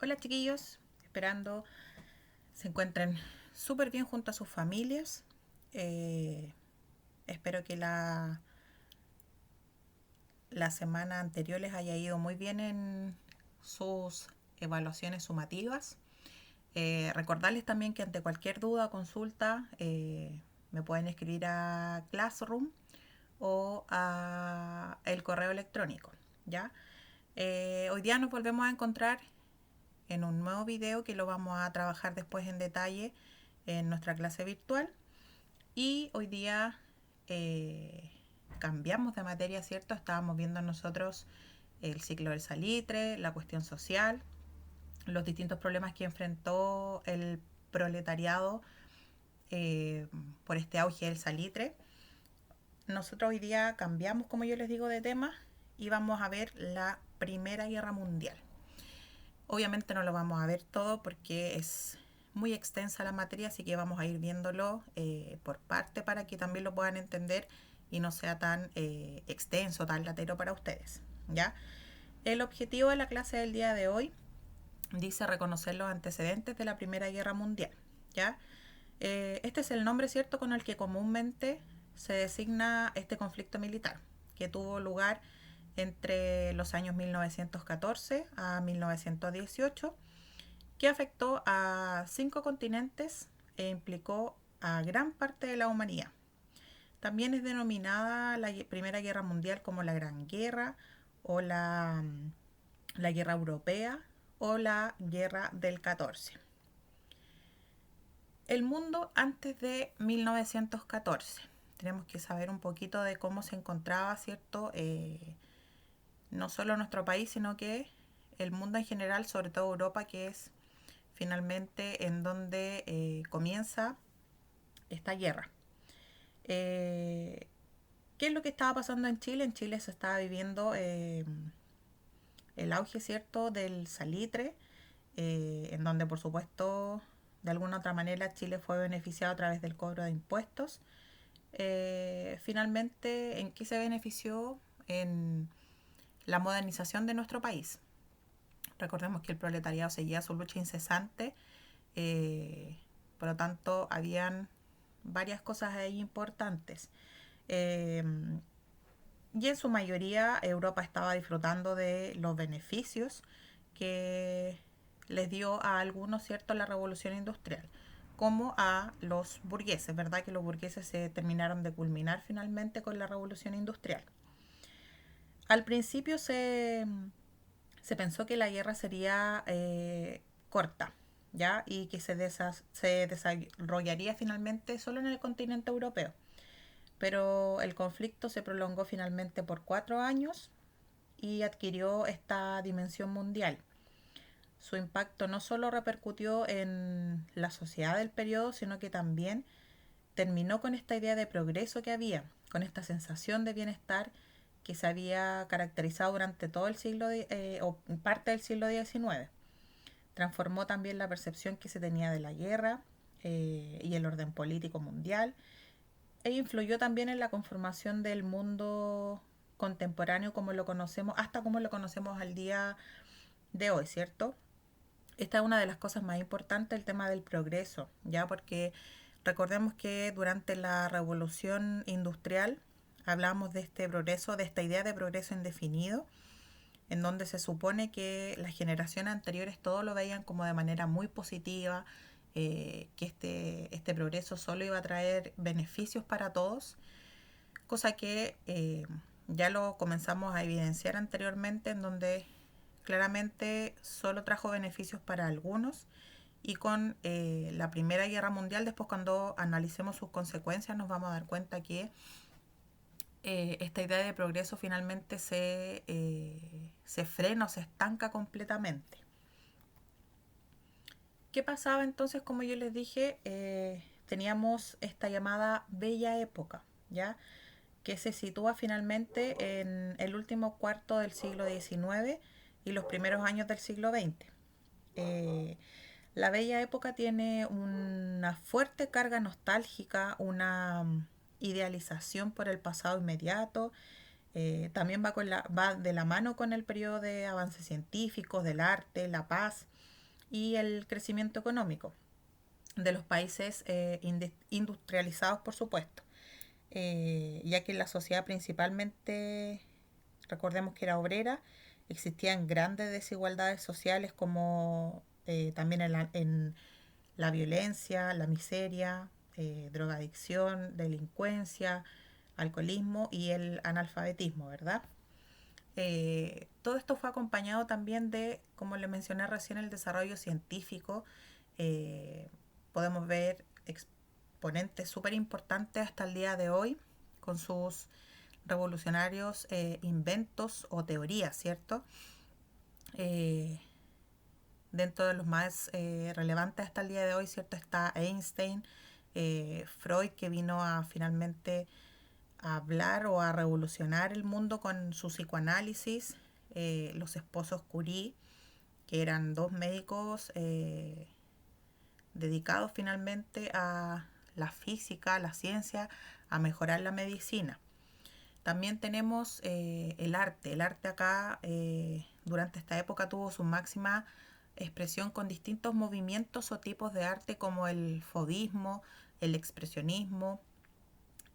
Hola chiquillos, esperando se encuentren súper bien junto a sus familias. Eh, Espero que la semana anterior les haya ido muy bien en sus evaluaciones sumativas. Recordarles también que ante cualquier duda o consulta me pueden escribir a Classroom o a el correo electrónico. ¿Ya? Hoy día nos volvemos a encontrar en un nuevo video que lo vamos a trabajar después en detalle en nuestra clase virtual. Y hoy día eh, cambiamos de materia, ¿cierto? Estábamos viendo nosotros el ciclo del salitre, la cuestión social, los distintos problemas que enfrentó el proletariado eh, por este auge del salitre. Nosotros hoy día cambiamos, como yo les digo, de tema y vamos a ver la Primera Guerra Mundial. Obviamente no lo vamos a ver todo porque es muy extensa la materia, así que vamos a ir viéndolo por parte para que también lo puedan entender y no sea tan extenso, tan latero para ustedes. ¿Ya? El objetivo de la clase del día de hoy dice reconocer los antecedentes de la Primera Guerra Mundial. ¿Ya? Este es el nombre cierto con el que comúnmente se designa este conflicto militar que tuvo lugar entre los años 1914 a 1918, que afectó a 5 continentes e implicó a gran parte de la humanidad. También es denominada la Primera Guerra Mundial como la Gran Guerra o la Guerra Europea o la Guerra del 14. El mundo antes de 1914. Tenemos que saber un poquito de cómo se encontraba, ¿cierto? No solo nuestro país, sino que el mundo en general, sobre todo Europa, que es finalmente en donde comienza esta guerra. Eh, ¿Qué es lo que estaba pasando en Chile? En Chile se estaba viviendo el auge, ¿cierto?, del salitre, en donde, por supuesto, de alguna otra manera Chile fue beneficiado a través del cobro de impuestos. Finalmente, ¿en qué se benefició? En la modernización de nuestro país. Recordemos que el proletariado seguía su lucha incesante, eh, por lo tanto, habían varias cosas ahí importantes. Eh, y en su mayoría Europa estaba disfrutando de los beneficios que les dio a algunos, ¿cierto?, la revolución industrial, como a los burgueses, ¿verdad? Que los burgueses se terminaron de culminar finalmente con la revolución industrial. Al principio se pensó que la guerra sería corta, ¿ya? Y que se desarrollaría finalmente solo en el continente europeo. Pero el conflicto se prolongó finalmente por 4 años y adquirió esta dimensión mundial. Su impacto no solo repercutió en la sociedad del periodo, sino que también terminó con esta idea de progreso que había, con esta sensación de bienestar que se había caracterizado durante todo el o parte del siglo XIX. Transformó también la percepción que se tenía de la guerra y el orden político mundial, e influyó también en la conformación del mundo contemporáneo como lo conocemos, hasta como lo conocemos al día de hoy, ¿cierto? Esta es una de las cosas más importantes, el tema del progreso, ¿ya? Porque recordemos que durante la revolución industrial hablamos de este progreso, de esta idea de progreso indefinido, en donde se supone que las generaciones anteriores todo lo veían como de manera muy positiva, que este progreso solo iba a traer beneficios para todos, cosa que ya lo comenzamos a evidenciar anteriormente, en donde claramente solo trajo beneficios para algunos, y con la Primera Guerra Mundial, después cuando analicemos sus consecuencias nos vamos a dar cuenta que esta idea de progreso finalmente se frena o se estanca completamente. ¿Qué pasaba entonces? Como yo les dije, teníamos esta llamada Bella Época, ¿ya? Que se sitúa finalmente en el último cuarto del siglo XIX y los primeros años del siglo XX. Eh, la Bella Época tiene una fuerte carga nostálgica, una idealización por el pasado inmediato, También va de la mano con el periodo de avances científicos, del arte, la paz y el crecimiento económico de los países industrializados, por supuesto, ya que la sociedad principalmente, recordemos que era obrera, existían grandes desigualdades sociales como también en la violencia, la miseria, drogadicción, delincuencia, alcoholismo y el analfabetismo, ¿verdad? Todo esto fue acompañado también de, como le mencioné recién, el desarrollo científico. Eh, Podemos ver exponentes súper importantes hasta el día de hoy con sus revolucionarios inventos o teorías, ¿cierto? Eh, Dentro de los más relevantes hasta el día de hoy, ¿cierto? Está Einstein, Freud, que vino a finalmente a hablar o a revolucionar el mundo con su psicoanálisis, los esposos Curie, que eran dos médicos dedicados finalmente a la física, a la ciencia, a mejorar la medicina. También tenemos el arte. El arte acá durante esta época tuvo su máxima expresión con distintos movimientos o tipos de arte como el fauvismo, el expresionismo,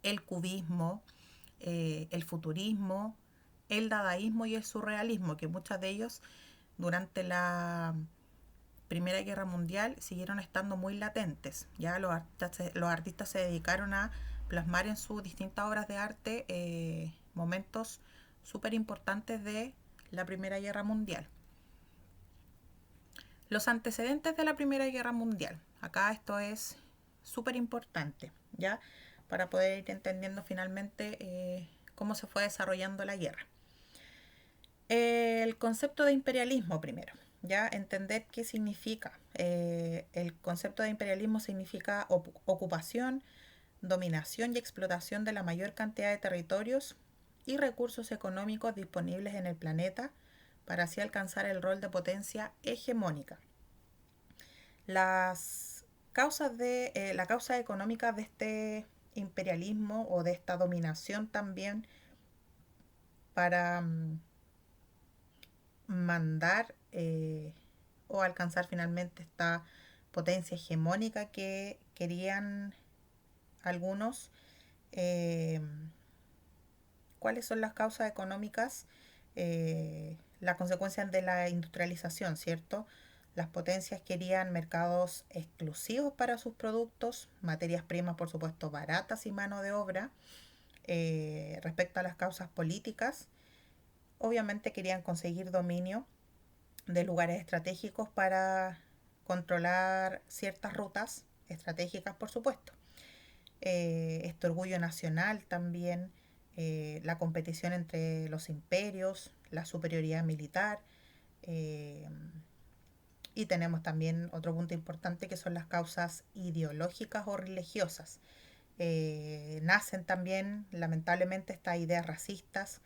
el cubismo, el futurismo, el dadaísmo y el surrealismo, que muchos de ellos durante la Primera Guerra Mundial siguieron estando muy latentes. Ya los artistas se dedicaron a plasmar en sus distintas obras de arte momentos súper importantes de la Primera Guerra Mundial. Los antecedentes de la Primera Guerra Mundial. Acá esto es súper importante, ¿ya? Para poder ir entendiendo finalmente cómo se fue desarrollando la guerra. El concepto de imperialismo primero, ya entender qué significa. El concepto de imperialismo significa ocupación, dominación y explotación de la mayor cantidad de territorios y recursos económicos disponibles en el planeta para así alcanzar el rol de potencia hegemónica. Las causas la causa económica de este imperialismo o de esta dominación también para mandar o alcanzar finalmente esta potencia hegemónica que querían algunos. eh, ¿Cuáles son las causas económicas? Las consecuencias de la industrialización, ¿cierto? Las potencias querían mercados exclusivos para sus productos, materias primas, por supuesto, baratas y mano de obra. Respecto a las causas políticas, obviamente querían conseguir dominio de lugares estratégicos para controlar ciertas rutas estratégicas, por supuesto. Este orgullo nacional también, la competición entre los imperios, la superioridad militar. eh, y tenemos también otro punto importante que son las causas ideológicas o religiosas. Nacen también, lamentablemente, estas ideas racistas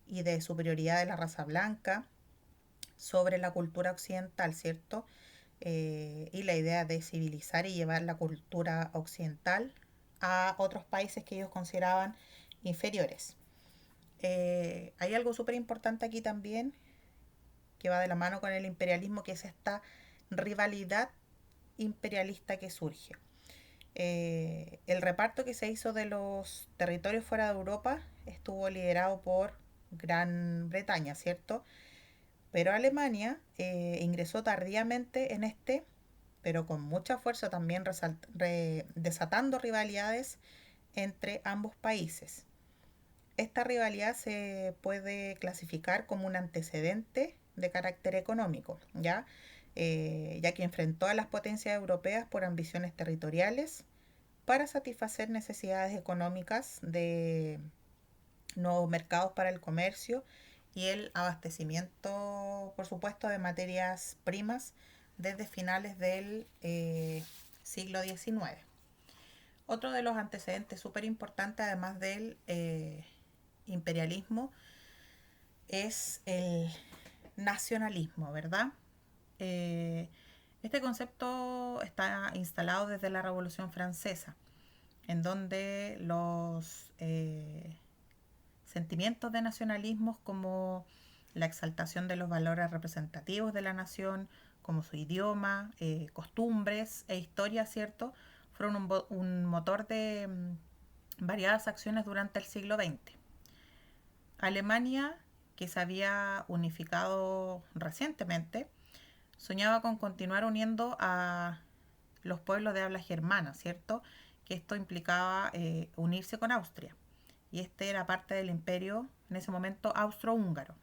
y de superioridad de la raza blanca sobre la cultura occidental, ¿cierto? Y la idea de civilizar y llevar la cultura occidental a otros países que ellos consideraban inferiores. Hay algo súper importante aquí también que va de la mano con el imperialismo, que es esta rivalidad imperialista que surge. El reparto que se hizo de los territorios fuera de Europa estuvo liderado por Gran Bretaña, ¿cierto? Pero Alemania ingresó tardíamente en este, pero con mucha fuerza también desatando rivalidades entre ambos países. Esta rivalidad se puede clasificar como un antecedente de carácter económico, ¿ya? Ya que enfrentó a las potencias europeas por ambiciones territoriales para satisfacer necesidades económicas de nuevos mercados para el comercio y el abastecimiento, por supuesto, de materias primas desde finales del siglo XIX. Otro de los antecedentes súper importantes, además del imperialismo, es el nacionalismo, ¿verdad? Eh, este concepto está instalado desde la Revolución Francesa, en donde los sentimientos de nacionalismos como la exaltación de los valores representativos de la nación, como su idioma, costumbres e historia, ¿cierto? Fueron un motor de variadas acciones durante el siglo XX. Alemania, que se había unificado recientemente, soñaba con continuar uniendo a los pueblos de habla germana, ¿cierto? Que esto implicaba unirse con Austria. Y este era parte del imperio, en ese momento, austrohúngaro.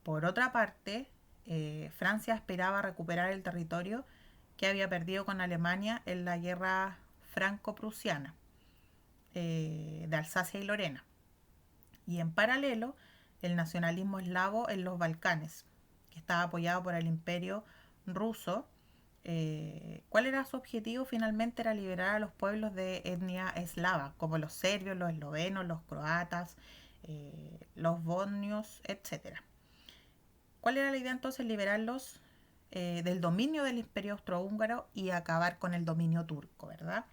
Por otra parte, Francia aspiraba a recuperar el territorio que había perdido con Alemania en la guerra franco-prusiana de Alsacia y Lorena. Y en paralelo, el nacionalismo eslavo en los Balcanes, que estaba apoyado por el imperio ruso. ¿Cuál era su objetivo? Finalmente era liberar a los pueblos de etnia eslava, como los serbios, los eslovenos, los croatas, los bosnios, etcétera. ¿Cuál era la idea entonces? Liberarlos del dominio del imperio austrohúngaro y acabar con el dominio turco, ¿verdad?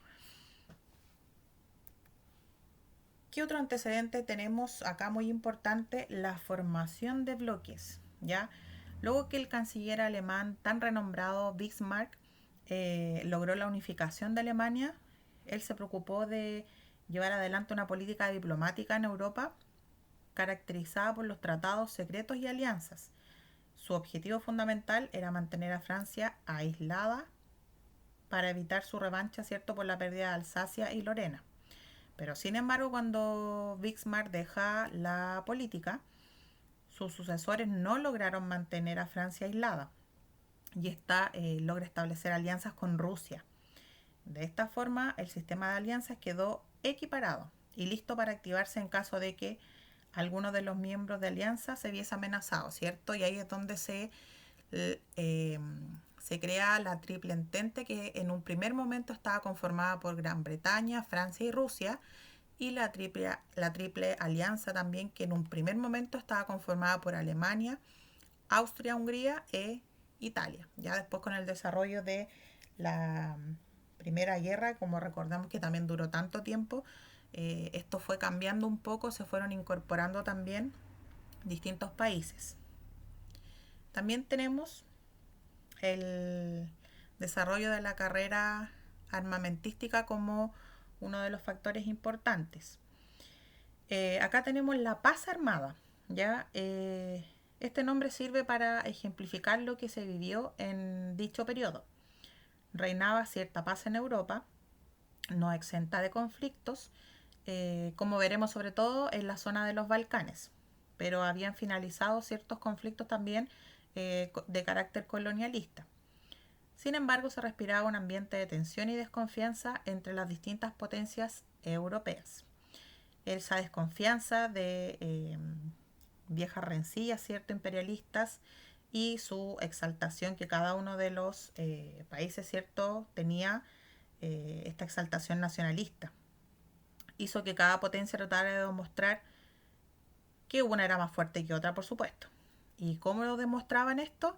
¿Qué otro antecedente tenemos acá muy importante? La formación de bloques, ¿ya? Luego que el canciller alemán tan renombrado Bismarck logró la unificación de Alemania, él se preocupó de llevar adelante una política diplomática en Europa caracterizada por los tratados secretos y alianzas. Su objetivo fundamental era mantener a Francia aislada para evitar su revancha, ¿cierto?, por la pérdida de Alsacia y Lorena. Pero sin embargo, cuando Bismarck deja la política, sus sucesores no lograron mantener a Francia aislada y esta logra establecer alianzas con Rusia. De esta forma, el sistema de alianzas quedó equiparado y listo para activarse en caso de que alguno de los miembros de alianza se viese amenazado, ¿cierto? Y ahí es donde se crea la Triple Entente, que en un primer momento estaba conformada por Gran Bretaña, Francia y Rusia, y la triple alianza también, que en un primer momento estaba conformada por Alemania, Austria, Hungría e Italia. Ya después, con el desarrollo de la Primera Guerra, como recordamos que también duró tanto tiempo, esto fue cambiando un poco, se fueron incorporando también distintos países. También tenemos el desarrollo de la carrera armamentística como uno de los factores importantes. Acá tenemos la paz armada, ¿ya? Este nombre sirve para ejemplificar lo que se vivió en dicho periodo. Reinaba cierta paz en Europa, no exenta de conflictos, como veremos sobre todo en la zona de los Balcanes, pero habían finalizado ciertos conflictos también de carácter colonialista. Sin embargo, se respiraba un ambiente de tensión y desconfianza entre las distintas potencias europeas. Esa desconfianza de viejas rencillas, ¿cierto?, imperialistas, y su exaltación que cada uno de los países, ¿cierto?, tenía esta exaltación nacionalista. Hizo que cada potencia tratara de demostrar que una era más fuerte que otra, por supuesto. ¿Y cómo lo demostraban esto?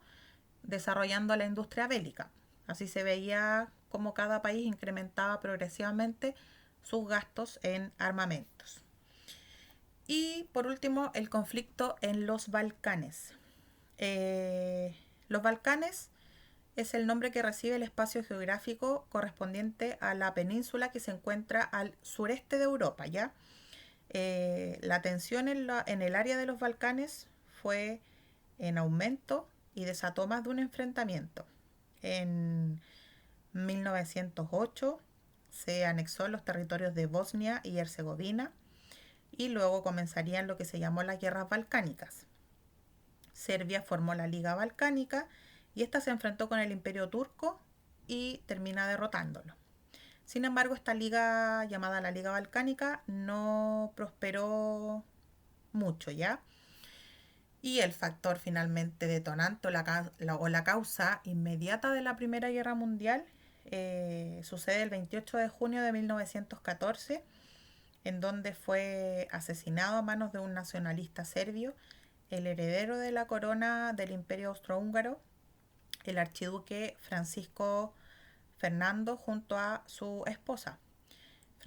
Desarrollando la industria bélica. Así se veía cómo cada país incrementaba progresivamente sus gastos en armamentos. Y por último, el conflicto en los Balcanes. Los Balcanes es el nombre que recibe el espacio geográfico correspondiente a la península que se encuentra al sureste de Europa, ¿ya? La tensión en el área de los Balcanes fue en aumento y desató más de un enfrentamiento. En 1908 se anexó los territorios de Bosnia y Herzegovina y luego comenzarían lo que se llamó las guerras balcánicas. Serbia formó la Liga Balcánica y esta se enfrentó con el Imperio Turco y termina derrotándolo. Sin embargo, esta liga, llamada la Liga Balcánica, no prosperó mucho, ¿ya? Y el factor finalmente detonante o la causa inmediata de la Primera Guerra Mundial sucede el 28 de junio de 1914, en donde fue asesinado a manos de un nacionalista serbio, el heredero de la corona del Imperio Austrohúngaro, el archiduque Francisco Fernando, junto a su esposa.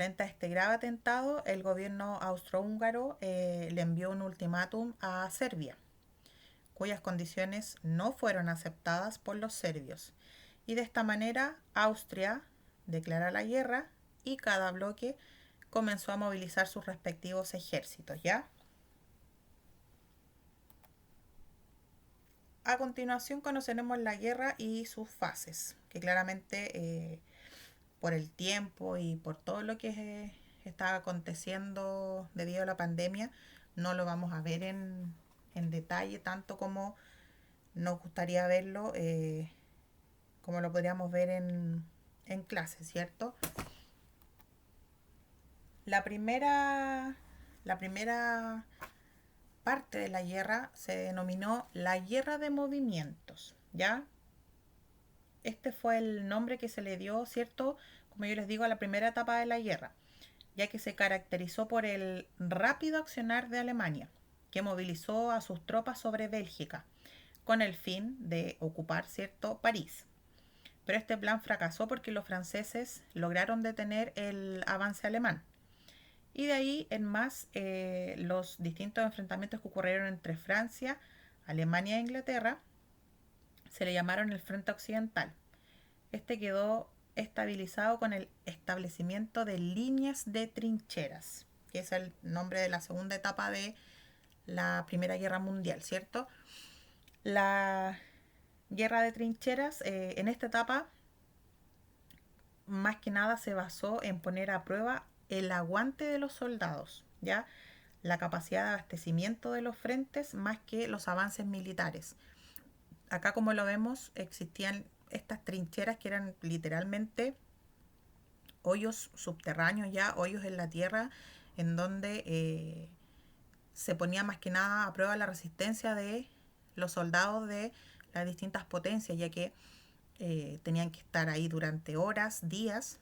Frente a este grave atentado, el gobierno austrohúngaro le envió un ultimátum a Serbia, cuyas condiciones no fueron aceptadas por los serbios. Y de esta manera Austria declara la guerra y cada bloque comenzó a movilizar sus respectivos ejércitos, ¿ya? A continuación conoceremos la guerra y sus fases, que claramente por el tiempo y por todo lo que está aconteciendo debido a la pandemia, no lo vamos a ver en detalle tanto como nos gustaría verlo, como lo podríamos ver en clase, ¿cierto? La primera, la primera parte de la guerra se denominó la Guerra de Movimientos, ¿ya? Este fue el nombre que se le dio, ¿cierto? Como yo les digo, a la primera etapa de la guerra, ya que se caracterizó por el rápido accionar de Alemania, que movilizó a sus tropas sobre Bélgica, con el fin de ocupar, ¿cierto?, París. Pero este plan fracasó porque los franceses lograron detener el avance alemán. Y de ahí en más los distintos enfrentamientos que ocurrieron entre Francia, Alemania e Inglaterra se le llamaron el Frente Occidental. Este quedó estabilizado con el establecimiento de líneas de trincheras, que es el nombre de la segunda etapa de la Primera Guerra Mundial, ¿cierto? La guerra de trincheras en esta etapa más que nada se basó en poner a prueba el aguante de los soldados, ¿ya? La capacidad de abastecimiento de los frentes más que los avances militares. Acá, como lo vemos, existían estas trincheras que eran literalmente hoyos subterráneos, ya hoyos en la tierra, en donde se ponía más que nada a prueba la resistencia de los soldados de las distintas potencias, ya que tenían que estar ahí durante horas, días,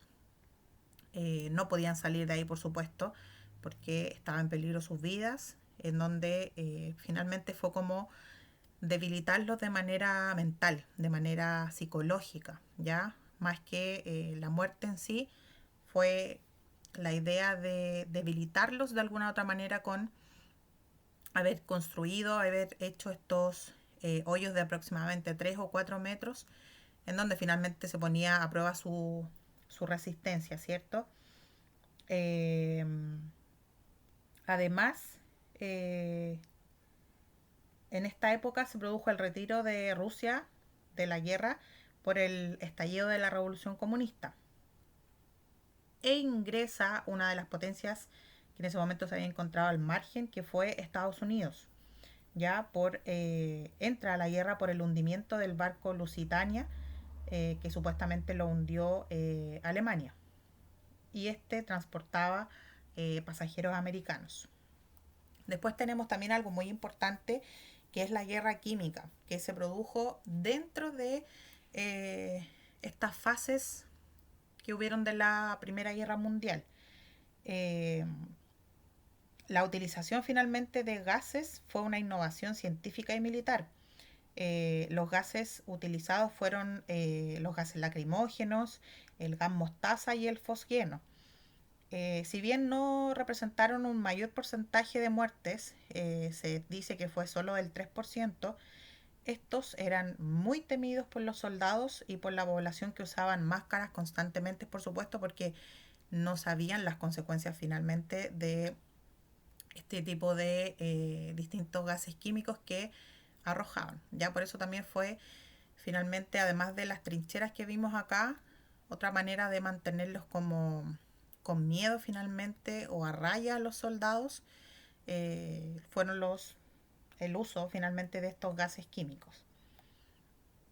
no podían salir de ahí, por supuesto, porque estaba en peligro sus vidas, en donde finalmente fue como debilitarlos de manera mental, de manera psicológica, ¿ya? Más que la muerte en sí, fue la idea de debilitarlos de alguna otra manera con haber construido, haber hecho estos hoyos de aproximadamente 3 o 4 metros, en donde finalmente se ponía a prueba su resistencia, ¿cierto? Eh, además, eh, en esta época se produjo el retiro de Rusia de la guerra por el estallido de la Revolución Comunista e ingresa una de las potencias que en ese momento se había encontrado al margen, que fue Estados Unidos. Ya entra a la guerra por el hundimiento del barco Lusitania, que supuestamente lo hundió Alemania. Y este transportaba pasajeros americanos. Después tenemos también algo muy importante, que es la guerra química, que se produjo dentro de estas fases que hubieron de la Primera Guerra Mundial. Eh, la utilización finalmente de gases fue una innovación científica y militar. Los gases utilizados fueron los gases lacrimógenos, el gas mostaza y el fosgeno. Si bien no representaron un mayor porcentaje de muertes, se dice que fue solo el 3%, estos eran muy temidos por los soldados y por la población que usaban máscaras constantemente, por supuesto, porque no sabían las consecuencias finalmente de este tipo de distintos gases químicos que arrojaban. Ya por eso también fue finalmente, además de las trincheras que vimos acá, otra manera de mantenerlos como con miedo finalmente o a raya a los soldados fueron el uso finalmente de estos gases químicos.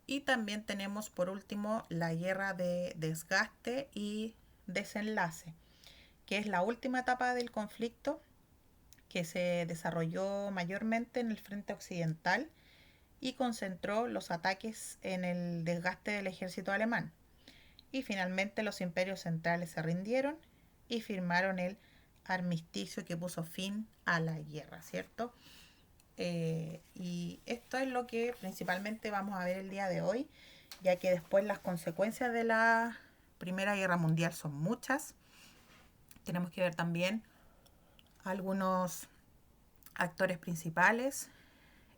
Y también tenemos por último la guerra de desgaste y desenlace, que es la última etapa del conflicto que se desarrolló mayormente en el frente occidental y concentró los ataques en el desgaste del ejército alemán. Y finalmente los imperios centrales se rindieron y firmaron el armisticio que puso fin a la guerra, ¿cierto? Y esto es lo que principalmente vamos a ver el día de hoy, ya que después las consecuencias de la Primera Guerra Mundial son muchas. Tenemos que ver también algunos actores principales,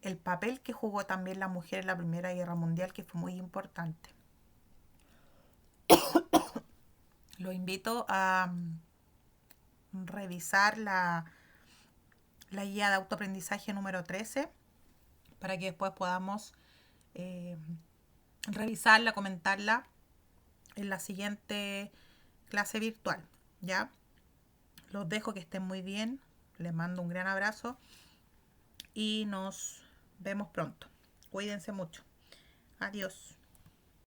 el papel que jugó también la mujer en la Primera Guerra Mundial, que fue muy importante. Lo invito a revisar la guía de autoaprendizaje número 13 para que después podamos revisarla, comentarla en la siguiente clase virtual. ¿Ya? Los dejo, que estén muy bien. Les mando un gran abrazo y nos vemos pronto. Cuídense mucho. Adiós.